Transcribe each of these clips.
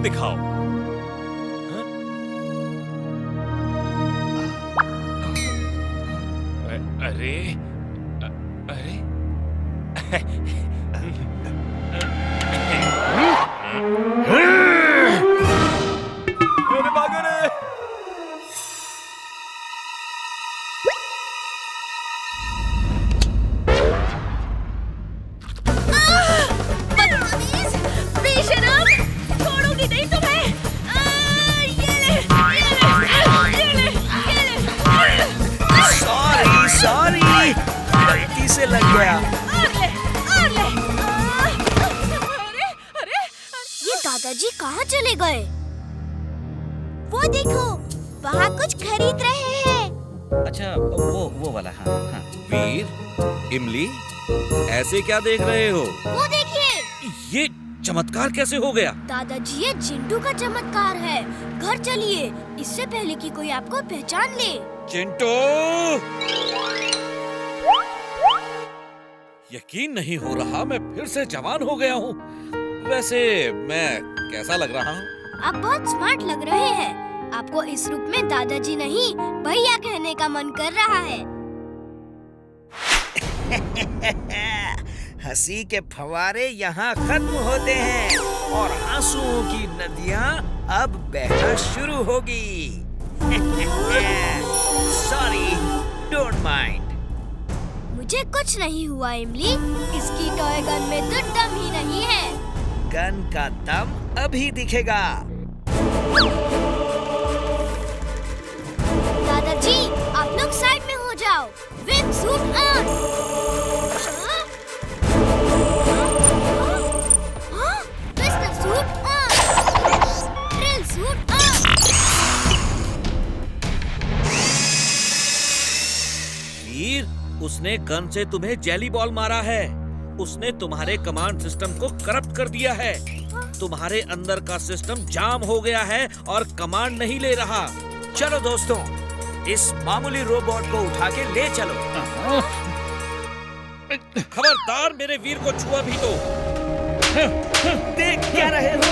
दिखाओ। अरे अरे भागो रे। बदतमीज, बेशरम, छोड़ूंगी नहीं तुम्हें। ये ले, ये ले, ये ले, ये ले। सॉरी, गलती से लग गया। और ले, और ले। अरे, ये दादाजी कहाँ चले गए? वो देखो, वहाँ कुछ खरीद रहे हैं। अच्छा, वो वाला। हाँ। वीर, इमली, ऐसे क्या देख रहे हो? वो देखिए। ये चमत्कार कैसे हो गया? दादाजी, ये चिंटू का चमत्कार है। घर चलिए, इससे पहले कि कोई आपको पहचान ले। चिंटू! यकीन नहीं हो रहा, मैं फिर से जवान हो गया हूँ। वैसे मैं कैसा लग रहा हूँ? आप बहुत स्मार्ट लग रहे हैं। आपको इस रूप में दादाजी नहीं, भैया कहने का मन कर रहा है। हंसी के फव्वारे यहाँ खत्म होते हैं और आंसुओं की नदियाँ अब बहना शुरू होगी। Sorry, don't mind. मुझे कुछ नहीं हुआ इमली। इसकी टॉय गन में तो दम ही नहीं है। गन का दम अभी दिखेगा। दादाजी, आप लोग साइड में हो जाओ। Wing suit on. Twister suit on. Drill suit on. Veer, उसने गन से तुम्हें जेली बॉल मारा है। उसने तुम्हारे कमांड सिस्टम को करप्ट कर दिया है। तुम्हारे अंदर का सिस्टम जाम हो गया है और कमांड नहीं ले रहा। चलो दोस्तों, इस मामूली रोबोट को उठा के ले चलो। खबरदार, मेरे वीर को छुआ भी तो। देख क्या रहे हो?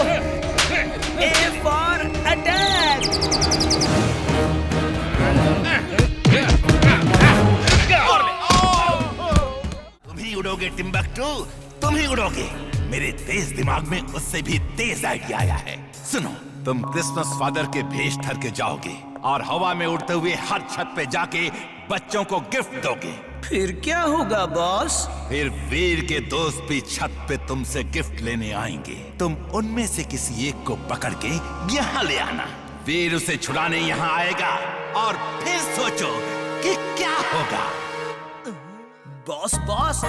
A for attack! तुम ही उड़ोगे टिम्बकटू, तुम ही उड़ोगे। मेरे तेज दिमाग में उससे भी तेज आइडिया आया है। सुनो, तुम क्रिसमस फादर के भेष धर के जाओगे और हवा में उड़ते हुए हर छत पे जाके बच्चों को गिफ्ट दोगे। फिर क्या होगा बॉस? फिर वीर के दोस्त भी छत पे तुमसे गिफ्ट लेने आएंगे। तुम उनमें से किसी एक को पकड़ के यहाँ ले आना। वीर उसे छुड़ाने यहाँ आएगा और फिर सोचो कि क्या होगा। बॉस,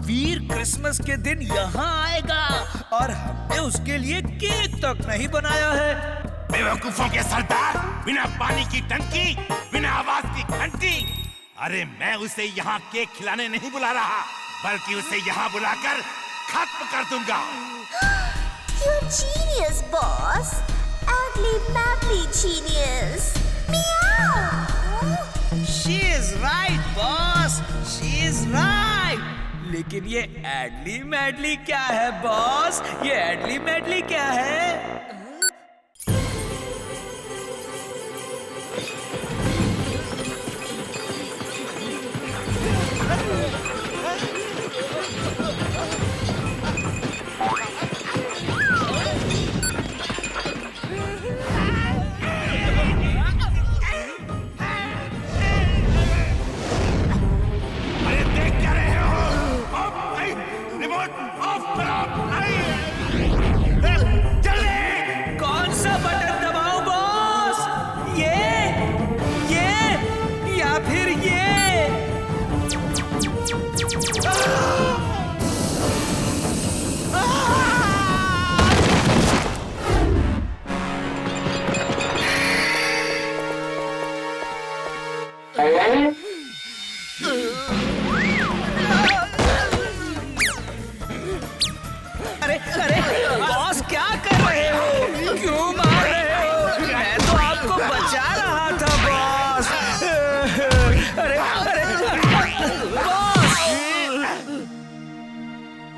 वीर क्रिसमस के दिन यहाँ आएगा और हमने उसके लिए केक तक नहीं बनाया है। बेवकूफों के सरदार, बिना पानी की टंकी, बिना आवाज की घंटी। अरे मैं उसे यहाँ केक खिलाने नहीं बुला रहा, बल्कि उसे यहाँ बुलाकर खत्म कर दूंगा। You're genius, boss. Ugly, babbly genius. Meow. She is right, boss. She is right. लेकिन ये एडली मैडली क्या है बॉस? ये एडली मैडली क्या है?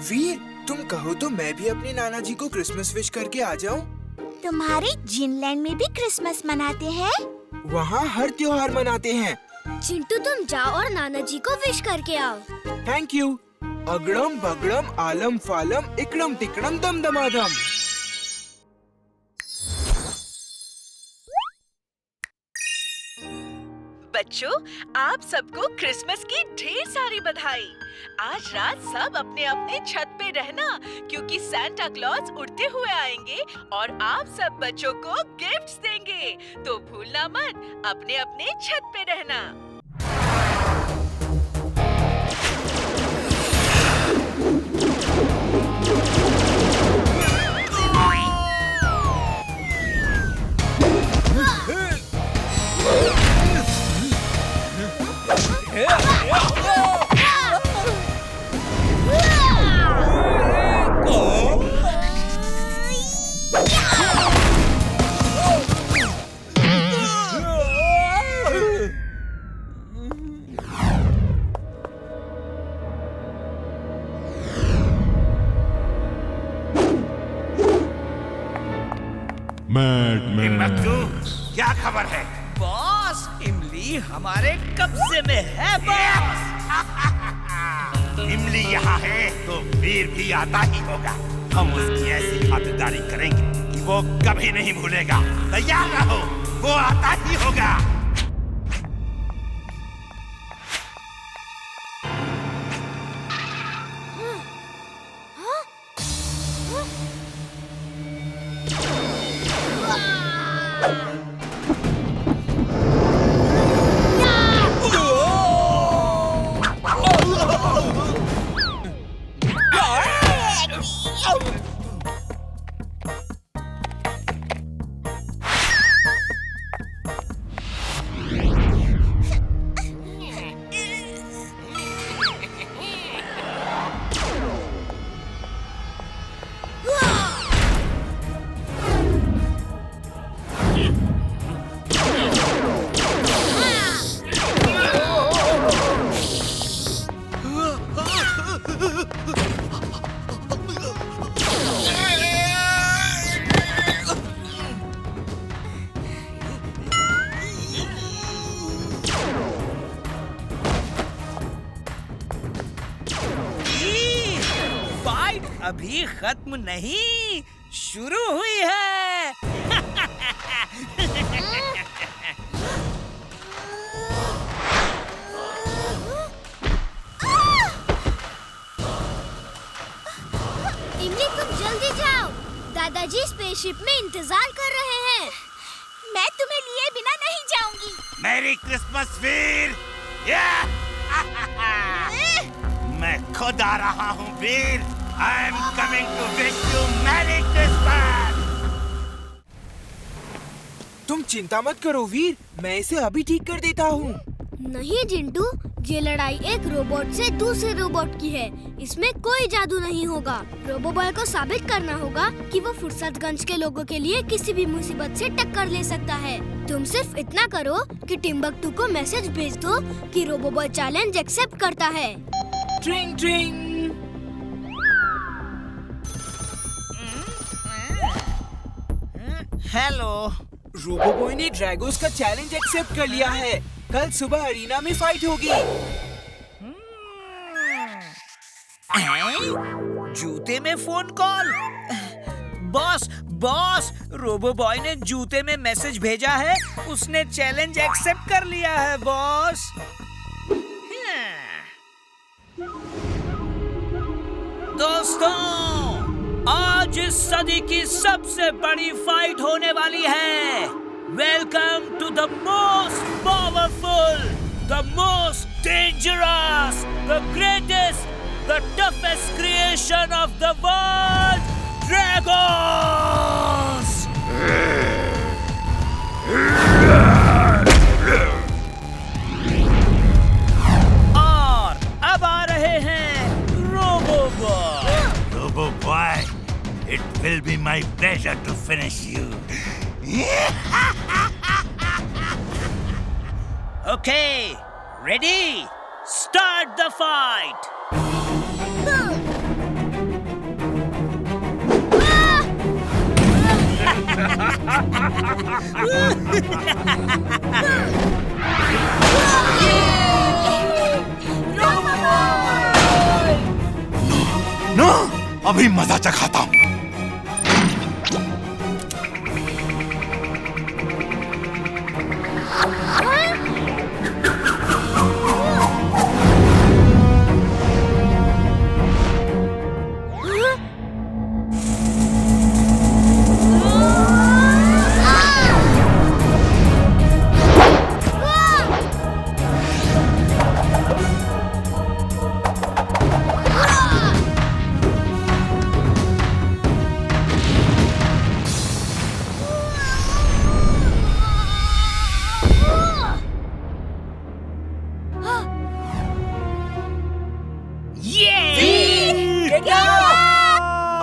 वीर, तुम कहो तो मैं भी अपने नाना जी को क्रिसमस विश करके आ जाऊं? तुम्हारे जिनलैंड में भी क्रिसमस मनाते हैं? वहाँ हर त्योहार मनाते हैं। चिंटू तुम जाओ और नाना जी को विश करके आओ। Thank you. अगड़म बगड़म आलम फालम इकड़म तिकड़म दम दमादम। बच्चों, आप सबको क्रिसमस की ढेर सारी बधाई। आज रात सब अपने अपने छत पे रहना, क्योंकि सांता क्लॉज उड़ते हुए आएंगे और आप सब बच्चों को गिफ्ट्स देंगे। तो भूलना मत, अपने अपने छत पे रहना। टिम्बक्टू, क्या खबर है? बॉस, इमली हमारे कब्जे में है बॉस। इमली यहाँ है तो वीर भी आता ही होगा। हम उसकी ऐसी खातिरदारी करेंगे कि वो कभी नहीं भूलेगा। तैयार रहो, वो आता ही होगा। अभी खत्म नहीं, शुरू हुई है। इमली तुम जल्दी जाओ, दादाजी स्पेसशिप में इंतजार कर रहे हैं। मैं तुम्हें लिए बिना नहीं जाऊंगी। मैरी क्रिसमस वीर। मैं खुद आ रहा हूँ वीर। I am coming to wish you Merry Christmas. तुम चिंता मत करो वीर, मैं इसे अभी ठीक कर देता हूँ। नहीं जिंटू, ये लड़ाई एक रोबोट से दूसरे रोबोट की है। इसमें कोई जादू नहीं होगा। रोबोबॉय को साबित करना होगा कि वो फुर्सतगंज के लोगों के लिए किसी भी मुसीबत से टक्कर ले सकता है। तुम सिर्फ इतना करो कि टिम्बक्टू को मैसेज भेज दो कि रोबोबॉय चैलेंज एक्सेप्ट करता है। ट्रिंग ट्रिंग। हेलो। रोबोबॉय ने ड्रैगोस का चैलेंज एक्सेप्ट कर लिया है। कल सुबह अरीना में फाइट होगी। जूते में फोन कॉल। बॉस बॉस, रोबोबॉय ने जूते में मैसेज भेजा है। उसने चैलेंज एक्सेप्ट कर लिया है बॉस। दोस्तों, आज इस सदी की सबसे बड़ी फाइट होने वाली है। Welcome to the most powerful, the most dangerous, the greatest, the toughest creation of the world, dragons. और अब आ रहे हैं Roboboy. Robo-Boy, it will be my pleasure to finish you. Okay, ready? Start the fight. No, अभी मजा चखाता हूँ।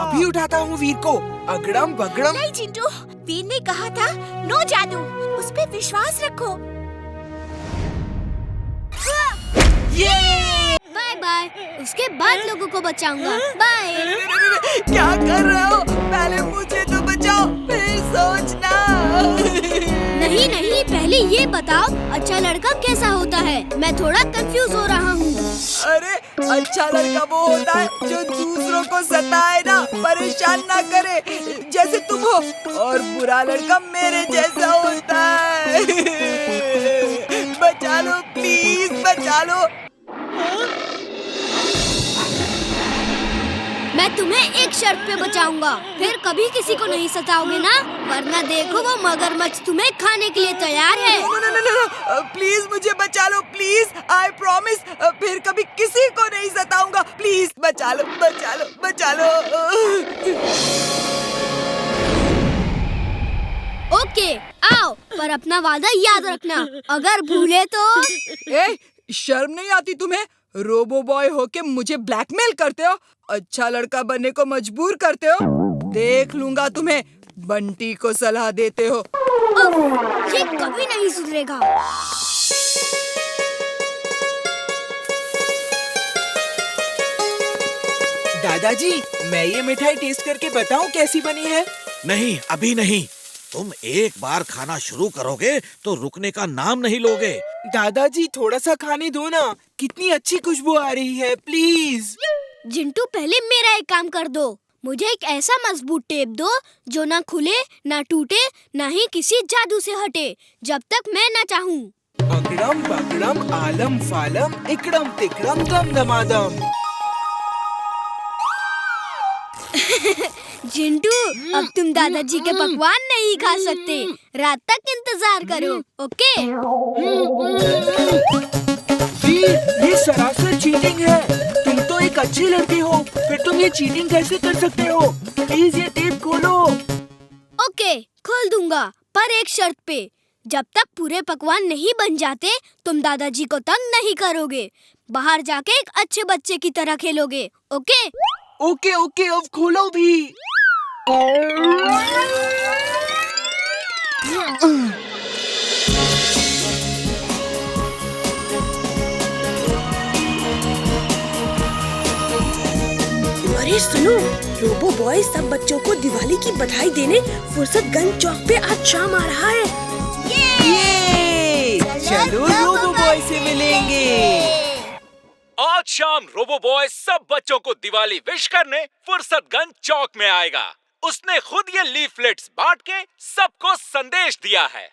अभी उठाता हूँ वीर को। अगड़म बगड़म। नहीं चिंटू, वीर ने कहा था नो जादू, उस पे विश्वास रखो। Bye bye. उसके बाद लोगों को बचाऊंगा। बाय। क्या कर रहे हो? पहले मुझे तो बचाओ, फिर सोचना। नहीं नहीं, पहले ये बताओ अच्छा लड़का कैसा होता है? मैं थोड़ा कंफ्यूज हो रहा हूँ। अरे अच्छा लड़का वो होता है जो दूसरों को सताए ना, परेशान ना करे, जैसे तुम हो। और बुरा लड़का मेरे जैसा होता है। बचा लो प्लीज, बचा लो। मैं तुम्हें एक शर्त पे बचाऊंगा, फिर कभी किसी को नहीं सताओगे ना, वरना देखो वो मगरमच्छ तुम्हें खाने के लिए तैयार है। नो, प्लीज मुझे बचा लो प्लीज, आई प्रॉमिस, फिर कभी किसी को नहीं सताऊंगा। प्लीज बचा लो, बचा लो, बचा लो। ओके आओ, पर अपना वादा याद रखना, अगर भूले तो। ए, शर्म नहीं आती तुम्हें? रोबो बॉय होके मुझे ब्लैकमेल करते हो, अच्छा लड़का बनने को मजबूर करते हो। देख लूंगा तुम्हें, बंटी को सलाह देते हो। ये कभी नहीं सुधरेगा। दादाजी, मैं ये मिठाई टेस्ट करके बताऊं कैसी बनी है? नहीं, अभी नहीं। तुम एक बार खाना शुरू करोगे तो रुकने का नाम नहीं लोगे। दादाजी थोड़ा सा खाने दो ना, कितनी अच्छी खुशबू आ रही है, प्लीज। जिंटू पहले मेरा एक काम कर दो, मुझे एक ऐसा मजबूत टेप दो जो ना खुले ना टूटे ना ही किसी जादू से हटे, जब तक मैं ना चाहूँ। अगड़म बगड़म आलम फालम इकड़म तिकड़म दम दमादम। जिंटू, अब तुम दादाजी के पकवान नहीं खा सकते, रात तक इंतजार करो, ओके? ये सरासर चीटिंग है। तुम तो एक अच्छी लड़की हो, फिर तुम ये चीटिंग कैसे कर सकते हो? प्लीज ये टेप खोलो। ओके, खोल दूंगा, पर एक शर्त पे। जब तक पूरे पकवान नहीं बन जाते, तुम दादाजी को तंग नहीं करोगे। बाहर जाके एक अच्छे बच्चे की तरह खेलोगे, ओके? ओके ओके, अब खोलो भी। अरे सुनो, रोबो बॉय सब बच्चों को दिवाली की बधाई देने फुर्सतगंज चौक पे आज शाम आ रहा है। ये चलो रोबो बॉय से मिलेंगे। आज शाम रोबो बॉय सब बच्चों को दिवाली विश करने फुर्सतगंज चौक में आएगा। उसने खुद ये लीफलेट्स बांट के सबको संदेश दिया है।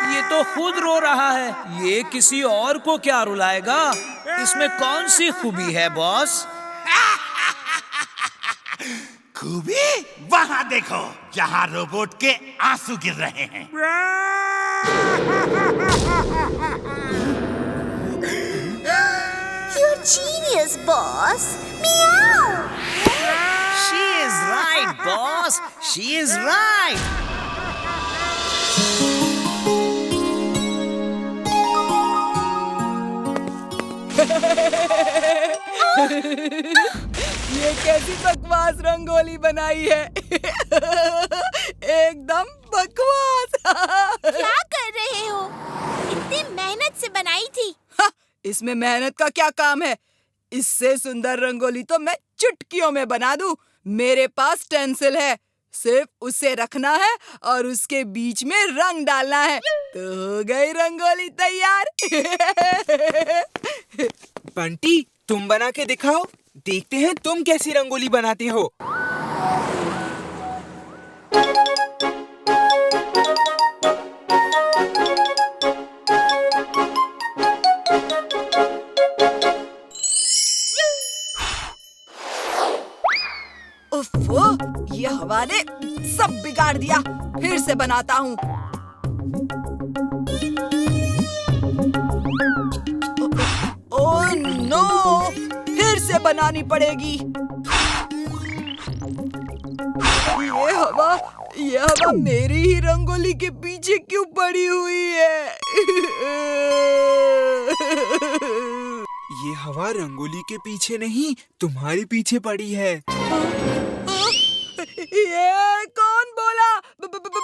ये तो खुद रो रहा है, ये किसी और को क्या रुलाएगा? इसमें कौन सी खूबी है बॉस? खूबी वहाँ देखो, जहाँ रोबोट के आंसू गिर रहे हैं। You're genius, boss. Meow. She is right, boss. She is right. ये कैसी बकवास रंगोली बनाई है। एकदम बकवास। क्या कर रहे हो? इतनी मेहनत से बनाई थी। इसमें मेहनत का क्या काम है? इससे सुंदर रंगोली तो मैं चुटकियों में बना दूं। मेरे पास स्टेंसिल है, सिर्फ उसे रखना है और उसके बीच में रंग डालना है, तो हो गई रंगोली तैयार। बंटी, तुम बना के दिखाओ, देखते हैं तुम कैसी रंगोली बनाते हो। उफ़्फ़ो, ये हवा ने सब बिगाड़ दिया। फिर से बनाता हूँ। ओह नो, फिर से बनानी पड़ेगी। ये हवा मेरी ही रंगोली के पीछे क्यों पड़ी हुई है? ये हवा रंगोली के पीछे नहीं, तुम्हारे पीछे पड़ी है। ये कौन बोला? भूत! भूत!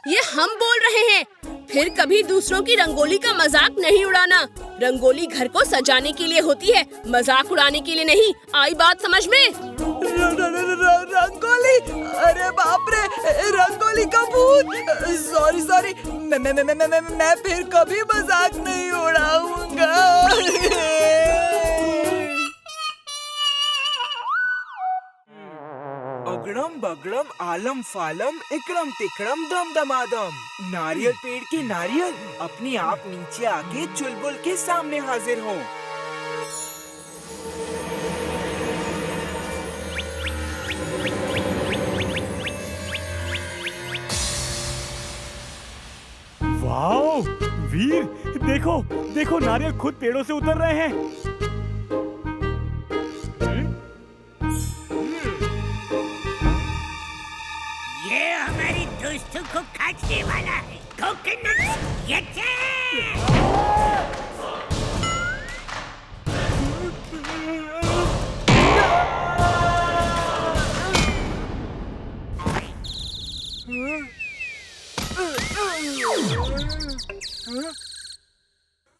ये हम बोल रहे हैं। फिर कभी दूसरों की रंगोली का मजाक नहीं उड़ाना। रंगोली घर को सजाने के लिए होती है, मजाक उड़ाने के लिए नहीं। आई बात समझ में? रंगोली? अरे बाप रे, रंगोली का भूत। सॉरी, मैं फिर कभी मजाक नहीं उड़ाऊंगा। अगड़म बगड़म आलम फालम इकड़म तिकड़म दम दमादम। नारियल पेड़ के नारियल अपने आप नीचे आके चुलबुल के सामने हाजिर हो। वाओ वीर, देखो नारियल खुद पेड़ों से उतर रहे हैं। ये हमारी दोस्तों को काटने वाला है। कोकोनट ये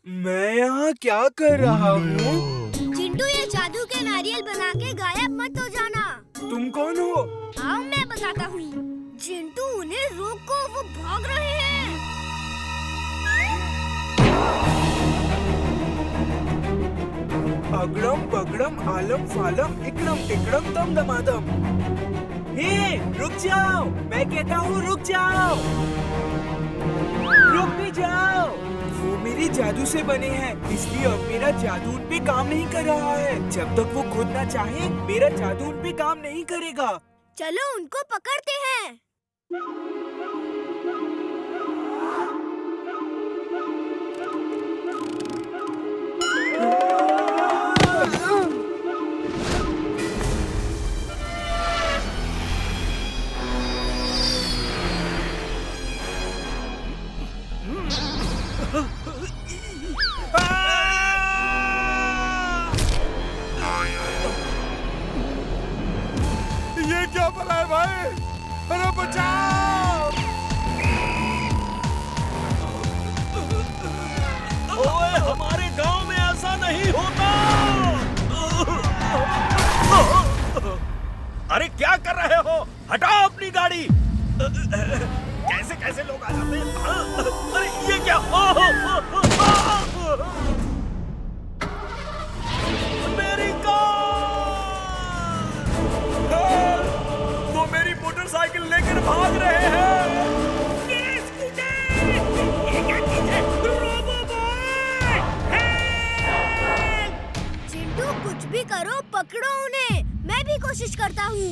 मैं यहाँ क्या कर रहा हूँ? चिंटू, ये जादू के नारियल बना के गायब मत हो जाना। तुम कौन हो? आओ मैं बताता हूँ। चिंटू, उन्हें रोको, वो भाग रहे हैं। अगड़म बगड़म आलम फालम इकड़म टिकड़म दम दमादम। हे, रुक जाओ, मैं कहता हूँ रुक जाओ। रुक भी जाओ। वो मेरे जादू से बने हैं, इसलिए अब मेरा जादू उन पे काम नहीं कर रहा है। जब तक वो खुद ना चाहे, मेरा जादू उन पे काम नहीं करेगा। चलो उनको पकड़ते हैं। ये क्या बना है भाई? अरे बचाओ! ओए, हमारे गांव में ऐसा नहीं होता। अरे क्या कर रहे हो? हटाओ अपनी गाड़ी। कैसे लोग आ जाते हैं? अरे ये क्या? मेरी कार! वो मेरी मोटरसाइकिल लेकर भाग रहे हैं। चिंटू, कुछ भी करो, पकड़ो उन्हें। मैं भी कोशिश करता हूँ।